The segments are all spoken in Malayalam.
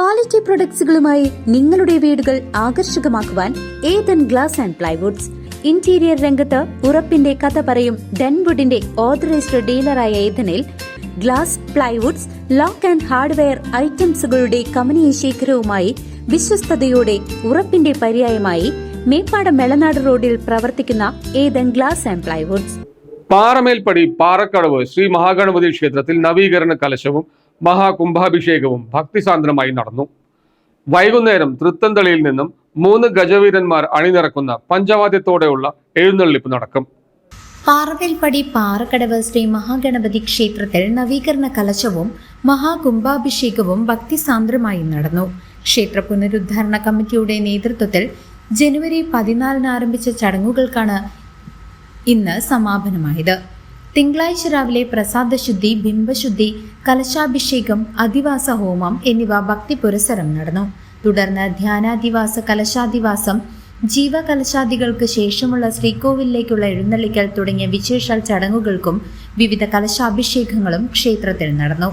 ക്വാളിറ്റി പ്രൊഡക്ട്സുകളുമായി നിങ്ങളുടെ വീടുകൾ ആകർഷകമാക്കുവാൻ Ethan glass and plywoods. Interior രംഗത്ത് ഉറപ്പിന്റെ കഥ പറയും ഡെൻവുഡിന്റെ ഓതറൈസ്ഡ് ഡീലറായ ഏതനിൽ glass, plywoods, lock and hardware ഐറ്റംസുകളുടെ കമനീയ ശേഖരവുമായി വിശ്വസ്തയോടെ ഉറപ്പിന്റെ പര്യായമായി മേപ്പാടം മെളനാട് റോഡിൽ പ്രവർത്തിക്കുന്ന Ethan glass and plywoods. Paramelpadi Parakkadavu Shri Mahaganapathi ക്ഷേത്രത്തിൽ നവീകരണ കലശവും മഹാകുംഭാഭിഷേകവും ഭക്തിസാന്ദ്രമായി നടന്നു. വൈകുന്നേരം തൃത്തന്തളിയിൽ നിന്നും 3 ഗജവീരന്മാർ അണിനിരക്കുന്ന പഞ്ചവാദ്യത്തോടെയുള്ള എഴുന്നള്ളിപ്പ് നടക്കും. പാറമേൽപ്പടി പാറക്കടവ് ശ്രീ മഹാഗണപതി ക്ഷേത്രത്തിൽ നവീകരണ കലശവും മഹാകുംഭാഭിഷേകവും ഭക്തിസാന്ദ്രമായി നടന്നു. ക്ഷേത്ര പുനരുദ്ധാരണ കമ്മിറ്റിയുടെ നേതൃത്വത്തിൽ ജനുവരി 14 ആരംഭിച്ച ചടങ്ങുകൾക്കാണ് ഇന്ന് സമാപനമായത്. തിങ്കളാഴ്ച രാവിലെ പ്രസാദശുദ്ധി, ബിംബശുദ്ധി, കലശാഭിഷേകം, അധിവാസ ഹോമം എന്നിവ ഭക്തി പുരസ്സരം നടന്നു. തുടർന്ന് ധ്യാനാധിവാസ, കലശാധിവാസം, ജീവകലശാദികൾക്ക് ശേഷമുള്ള ശ്രീകോവിലേക്കുള്ള എഴുന്നള്ളിക്കൽ തുടങ്ങിയ വിശേഷാൽ ചടങ്ങുകൾക്കും വിവിധ കലശാഭിഷേകങ്ങളും ക്ഷേത്രത്തിൽ നടന്നു.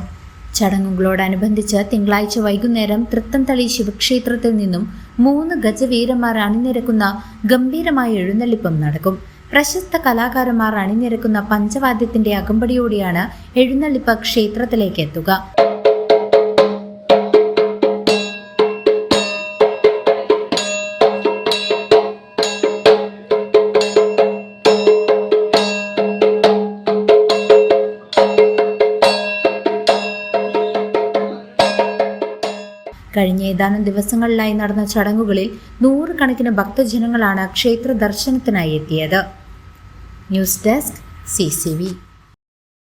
ചടങ്ങുകളോടനുബന്ധിച്ച് തിങ്കളാഴ്ച വൈകുന്നേരം തൃത്തന്തളി ശിവക്ഷേത്രത്തിൽ നിന്നും 3 ഗജവീരന്മാർ അണിനിരക്കുന്ന ഗംഭീരമായ എഴുന്നള്ളിപ്പും നടക്കും. പ്രശസ്ത കലാകാരന്മാർ അണിനിരക്കുന്ന പഞ്ചവാദ്യത്തിന്റെ അകമ്പടിയോടെയാണ് എഴുന്നള്ളിപ്പ് ക്ഷേത്രത്തിലേക്ക് എത്തുക. കഴിഞ്ഞ ഏതാനും ദിവസങ്ങളിലായി നടന്ന ചടങ്ങുകളിൽ 100 കണക്കിന് ഭക്തജനങ്ങളാണ് ക്ഷേത്ര ദർശനത്തിനായി എത്തിയത്. News desk CCV.